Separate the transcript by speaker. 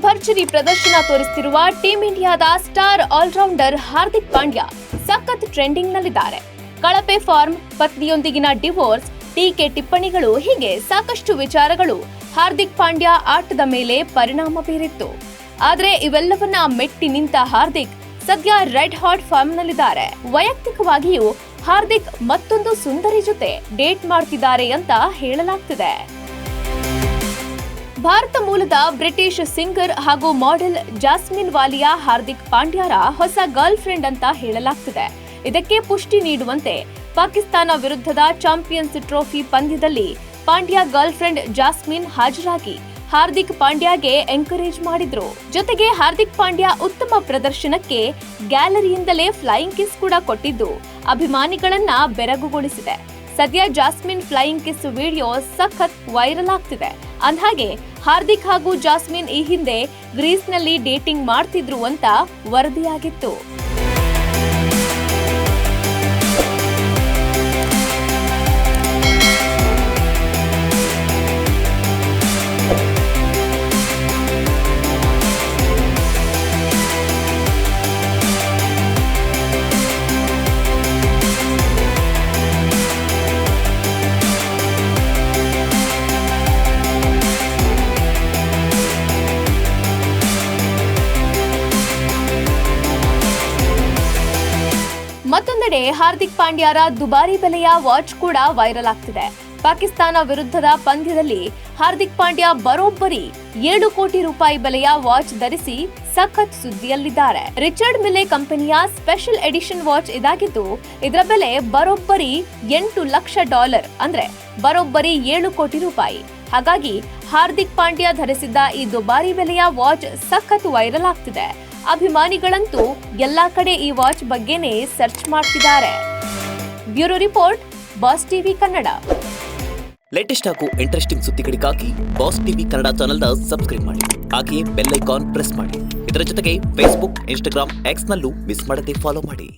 Speaker 1: ಭರ್ಜರಿ ಪ್ರದರ್ಶನ ತೋರಿಸುತ್ತಿರುವ ಟೀಂ ಇಂಡಿಯಾದ ಸ್ಟಾರ್ ಆಲ್ರೌಂಡರ್ ಹಾರ್ದಿಕ್ ಪಾಂಡ್ಯ ಸಖತ್ ಟ್ರೆಂಡಿಂಗ್ನಲ್ಲಿದ್ದಾರೆ. ಕಳಪೆ ಫಾರ್ಮ್, ಪತ್ನಿಯೊಂದಿಗಿನ ಡಿವೋರ್ಸ್, ಟೀಕೆ ಟಿಪ್ಪಣಿಗಳು ಹೀಗೆ ಸಾಕಷ್ಟು ವಿಚಾರಗಳು ಹಾರ್ದಿಕ್ ಪಾಂಡ್ಯ ಆಟದ ಮೇಲೆ ಪರಿಣಾಮ ಬೀರಿತ್ತು. ಆದರೆ ಇವೆಲ್ಲವನ್ನ ಮೆಟ್ಟಿ ನಿಂತ ಹಾರ್ದಿಕ್ ಸದ್ಯ ರೆಡ್ ಹಾಟ್ ಫಾರ್ಮ್ನಲ್ಲಿದ್ದಾರೆ. ವೈಯಕ್ತಿಕವಾಗಿಯೂ ಹಾರ್ದಿಕ್ ಮತ್ತೊಂದು ಸುಂದರಿ ಜೊತೆ ಡೇಟ್ ಮಾಡ್ತಿದ್ದಾರೆ ಅಂತ ಹೇಳಲಾಗ್ತಿದೆ. ಭಾರತ ಮೂಲದ ಬ್ರಿಟಿಷ್ ಸಿಂಗರ್ ಹಾಗೂ ಮಾಡೆಲ್ ಜಾಸ್ಮಿನ್ ವಾಲಿಯಾ ಹಾರ್ದಿಕ್ ಪಾಂಡ್ಯರ ಹೊಸ ಗರ್ಲ್ ಫ್ರೆಂಡ್ ಅಂತ ಹೇಳಲಾಗ್ತಿದೆ. ಇದಕ್ಕೆ ಪುಷ್ಟಿ ನೀಡುವಂತೆ ಪಾಕಿಸ್ತಾನ ವಿರುದ್ಧದ ಚಾಂಪಿಯನ್ಸ್ ಟ್ರೋಫಿ ಪಂದ್ಯದಲ್ಲಿ ಪಾಂಡ್ಯ ಗರ್ಲ್ ಫ್ರೆಂಡ್ ಜಾಸ್ಮಿನ್ ಹಾಜರಾಗಿ ಹಾರ್ದಿಕ್ ಪಾಂಡ್ಯಗೆ ಎಂಕರೇಜ್ ಮಾಡಿದ್ರು. ಜೊತೆಗೆ ಹಾರ್ದಿಕ್ ಪಾಂಡ್ಯ ಉತ್ತಮ ಪ್ರದರ್ಶನಕ್ಕೆ ಗ್ಯಾಲರಿಯಿಂದಲೇ ಫ್ಲೈಯಿಂಗ್ ಕಿಸ್ ಕೂಡ ಕೊಟ್ಟಿದ್ದು ಅಭಿಮಾನಿಗಳನ್ನ ಬೆರಗುಗೊಳಿಸಿದೆ. ಸದ್ಯ ಜಾಸ್ಮಿನ್ ಫ್ಲೈಯಿಂಗ್ ಕಿಸ್ ವಿಡಿಯೋ ಸಖತ್ ವೈರಲ್ ಆಗ್ತಿದೆ. ಅಂದ್ಹಾಗೆ ಹಾರ್ದಿಕ್ ಹಾಗೂ ಜಾಸ್ಮಿನ್ ಈ ಹಿಂದೆ ಗ್ರೀಸ್ನಲ್ಲಿ ಡೇಟಿಂಗ್ ಮಾಡ್ತಿದ್ರು ಅಂತ ವರದಿಯಾಗಿತ್ತು. ಮತ್ತೊಂದೆಡೆ ಹಾರ್ದಿಕ್ ಪಾಂಡ್ಯರ ದುಬಾರಿ ಬೆಲೆಯ ವಾಚ್ ಕೂಡ ವೈರಲ್ ಆಗ್ತಿದೆ. ಪಾಕಿಸ್ತಾನ ವಿರುದ್ಧದ ಪಂದ್ಯದಲ್ಲಿ ಹಾರ್ದಿಕ್ ಪಾಂಡ್ಯ ಬರೋಬ್ಬರಿ 7 ಕೋಟಿ ರೂಪಾಯಿ ಬೆಲೆಯ ವಾಚ್ ಧರಿಸಿ ಸಖತ್ ಸುದ್ದಿಯಲ್ಲಿದ್ದಾರೆ. ರಿಚರ್ಡ್ ಮಿಲೆ ಕಂಪನಿಯ ಸ್ಪೆಷಲ್ ಎಡಿಷನ್ ವಾಚ್ ಇದಾಗಿದ್ದು ಇದರ ಬೆಲೆ ಬರೋಬ್ಬರಿ $8 ಲಕ್ಷ, ಅಂದ್ರೆ ಬರೋಬ್ಬರಿ 7 ಕೋಟಿ ರೂಪಾಯಿ. ಹಾಗಾಗಿ ಹಾರ್ದಿಕ್ ಪಾಂಡ್ಯ ಧರಿಸಿದ್ದ ಈ ದುಬಾರಿ ಬೆಲೆಯ ವಾಚ್ ಸಖತ್ ವೈರಲ್ ಆಗ್ತಿದೆ. ಅಭಿಮಾನಿಗಳಂತೂ ಎಲ್ಲಾ ಕಡೆ ಈ ವಾಚ್ ಬಗ್ಗೆನೇ ಸರ್ಚ್ ಮಾಡ್ತಿದ್ದಾರೆ. Bureau report, boss TV Kannada.
Speaker 2: Latest ಹಾಗೂ ಇಂಟ್ರೆಸ್ಟಿಂಗ್ ಸುದ್ದಿಗಳಿಗಾಗಿ ಬಾಸ್ ಟಿವಿ ಕನ್ನಡ ಚಾನೆಲ್ನ ಸಬ್ಸ್ಕ್ರೈಬ್ ಮಾಡಿ. ಹಾಗೆಯೇ ಬೆಲ್ ಐಕಾನ್ ಪ್ರೆಸ್ ಮಾಡಿ. ಇದರ ಜೊತೆಗೆ ಫೇಸ್ಬುಕ್, ಇನ್ಸ್ಟಾಗ್ರಾಮ್, ಎಕ್ಸ್ನಲ್ಲೂ ಮಿಸ್ ಮಾಡದೆ ಫಾಲೋ ಮಾಡಿ.